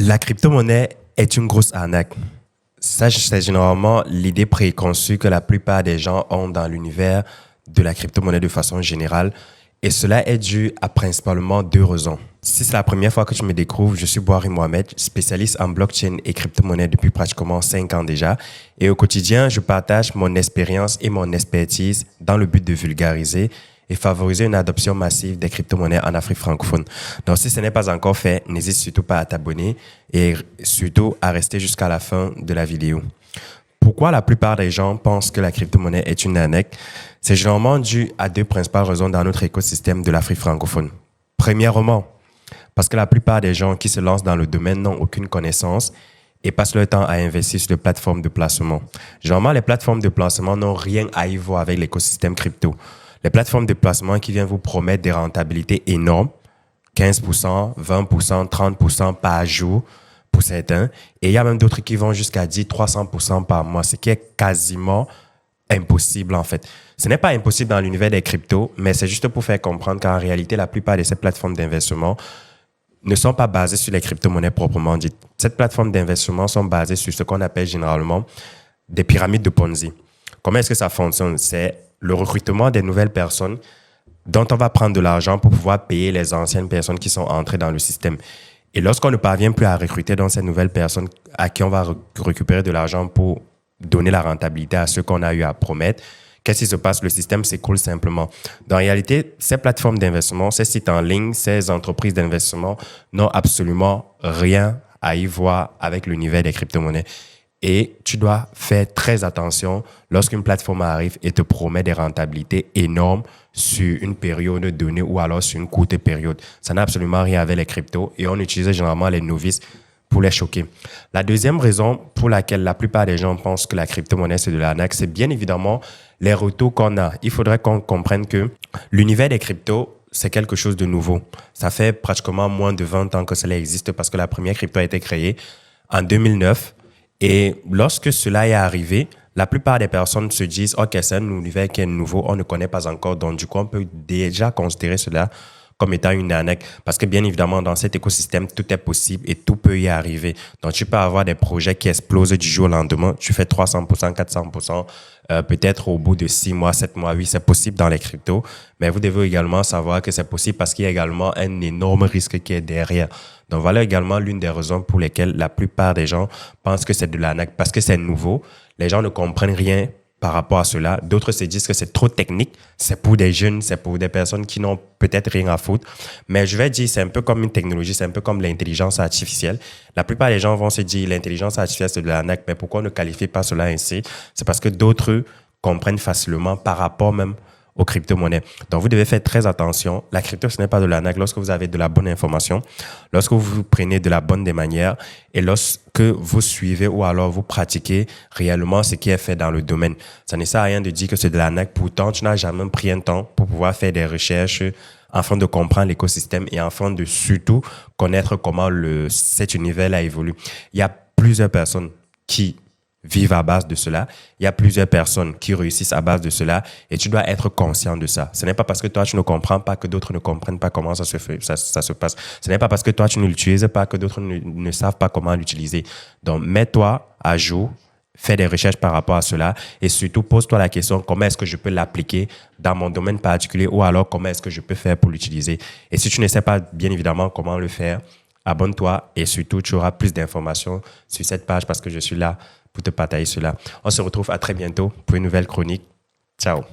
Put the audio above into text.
La crypto-monnaie est une grosse arnaque. Ça, c'est généralement l'idée préconçue que la plupart des gens ont dans l'univers de la crypto-monnaie de façon générale. Et cela est dû à principalement deux raisons. Si c'est la première fois que tu me découvres, je suis Boari Mohamed, spécialiste en blockchain et crypto-monnaie depuis pratiquement 5 ans déjà. Et au quotidien, je partage mon expérience et mon expertise dans le but de vulgariser et favoriser une adoption massive des crypto-monnaies en Afrique francophone. Donc, si ce n'est pas encore fait, n'hésite surtout pas à t'abonner et surtout à rester jusqu'à la fin de la vidéo. Pourquoi la plupart des gens pensent que la crypto-monnaie est une arnaque? C'est généralement dû à deux principales raisons dans notre écosystème de l'Afrique francophone. Premièrement, parce que la plupart des gens qui se lancent dans le domaine n'ont aucune connaissance et passent leur temps à investir sur des plateformes de placement. Généralement, les plateformes de placement n'ont rien à y voir avec l'écosystème crypto. Les plateformes de placement qui viennent vous promettre des rentabilités énormes, 15%, 20%, 30% par jour pour certains. Et il y a même d'autres qui vont jusqu'à 10, 300% par mois, ce qui est quasiment impossible en fait. Ce n'est pas impossible dans l'univers des cryptos, mais c'est juste pour faire comprendre qu'en réalité, la plupart de ces plateformes d'investissement ne sont pas basées sur les crypto-monnaies proprement dites. Ces plateformes d'investissement sont basées sur ce qu'on appelle généralement des pyramides de Ponzi. Comment est-ce que ça fonctionne? C'est le recrutement des nouvelles personnes dont on va prendre de l'argent pour pouvoir payer les anciennes personnes qui sont entrées dans le système. Et lorsqu'on ne parvient plus à recruter dans ces nouvelles personnes à qui on va récupérer de l'argent pour donner la rentabilité à ceux qu'on a eu à promettre, qu'est-ce qui se passe? Le système s'écroule simplement. Dans la réalité, ces plateformes d'investissement, ces sites en ligne, ces entreprises d'investissement n'ont absolument rien à y voir avec l'univers des crypto-monnaies. Et tu dois faire très attention lorsqu'une plateforme arrive et te promet des rentabilités énormes sur une période donnée ou alors sur une courte période. Ça n'a absolument rien avec les cryptos et on utilise généralement les novices pour les choquer. La deuxième raison pour laquelle la plupart des gens pensent que la crypto-monnaie c'est de l'arnaque, c'est bien évidemment les retours qu'on a. Il faudrait qu'on comprenne que l'univers des cryptos, c'est quelque chose de nouveau. Ça fait pratiquement moins de 20 ans que cela existe parce que la première crypto a été créée en 2009. Et lorsque cela est arrivé, la plupart des personnes se disent « Ok, c'est un univers qui est nouveau, on ne connaît pas encore. » Donc, du coup, on peut déjà considérer cela comme étant une arnaque. Parce que bien évidemment, dans cet écosystème, tout est possible et tout peut y arriver. Donc, tu peux avoir des projets qui explosent du jour au lendemain. Tu fais 300%, 400%, peut-être au bout de 6 mois, 7 mois. Oui, c'est possible dans les cryptos. Mais vous devez également savoir que c'est possible parce qu'il y a également un énorme risque qui est derrière. Donc, voilà également l'une des raisons pour lesquelles la plupart des gens pensent que c'est de l'arnaque. Parce que c'est nouveau. Les gens ne comprennent rien par rapport à cela. D'autres se disent que c'est trop technique. C'est pour des jeunes, c'est pour des personnes qui n'ont peut-être rien à foutre. Mais je vais dire, c'est un peu comme une technologie, c'est un peu comme l'intelligence artificielle. La plupart des gens vont se dire, l'intelligence artificielle, c'est de l'arnaque, mais pourquoi on ne qualifie pas cela ainsi? C'est parce que d'autres comprennent facilement par rapport même aux crypto-monnaies. Donc, vous devez faire très attention. La crypto, ce n'est pas de l'arnaque lorsque vous avez de la bonne information, lorsque vous prenez de la bonne des manières et lorsque vous suivez ou alors vous pratiquez réellement ce qui est fait dans le domaine. Ça ne sert à rien de dire que c'est de l'arnaque. Pourtant, tu n'as jamais pris un temps pour pouvoir faire des recherches afin de comprendre l'écosystème et afin de surtout connaître comment cet univers a évolué. Il y a plusieurs personnes qui vivent à base de cela. Il y a plusieurs personnes qui réussissent à base de cela et tu dois être conscient de ça. Ce n'est pas parce que toi, tu ne comprends pas que d'autres ne comprennent pas comment ça se fait, ça se passe. Ce n'est pas parce que toi, tu ne l'utilises pas que d'autres ne savent pas comment l'utiliser. Donc, mets-toi à jour, fais des recherches par rapport à cela et surtout, pose-toi la question, comment est-ce que je peux l'appliquer dans mon domaine particulier ou alors comment est-ce que je peux faire pour l'utiliser. Et si tu ne sais pas, bien évidemment, comment le faire, abonne-toi et surtout, tu auras plus d'informations sur cette page parce que je suis là pour te partager cela. On se retrouve à très bientôt pour une nouvelle chronique. Ciao.